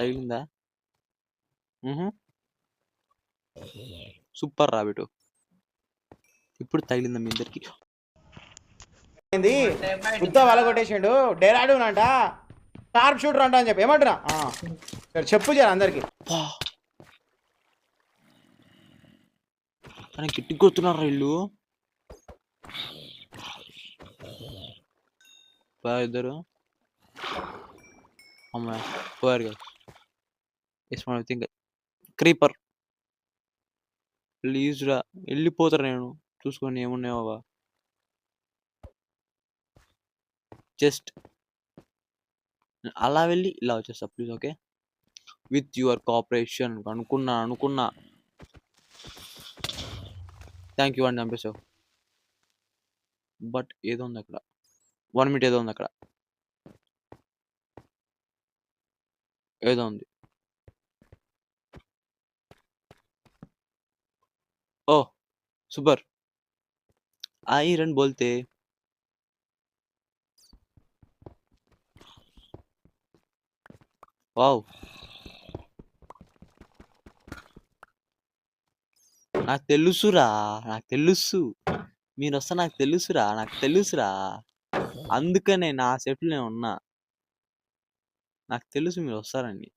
తగిలిందా? హుహు. సూపర్ రా బిటు. ఇప్పుడు తగిలిందా మీ ఇద్దరికి? ఏంది ఉత్తా వల కొట్టేసిండు. డేరాడు అంట, షార్ప్ షూటర్ అంట అని చెప్పి ఏమంటున్నా చెప్పు జర అందరికి. అబ్బా! కానీ గట్టిగా కొడుతున్నారా ఈళ్ళు. ఇద్దరు అమ్మాయి పోయారు కదా. ఐ థింక్ క్రీపర్ ప్లీజ్ రా, వెళ్ళిపోతారు. నేను చూసుకొని ఏమున్నాయోగా. జస్ట్ అలా వెళ్ళి ఇలా వచ్చేస్తా please. Okay, with your cooperation. అనుకున్నా. థ్యాంక్ యూ అని చంపేసావు. బట్ ఏదో ఉంది అక్కడ. 1 మినిట్ ఏదో ఉంది అక్కడ. ఏదో ఉంది. Oh super. ఐరన్ బోల్తే వావ్. నాకు తెలుసురా, నాకు తెలుసు మీరు వస్తా. నాకు తెలుసురా. అందుకనే నా సెట్లు నేను ఉన్నా. నాకు తెలుసు మీరు వస్తారని.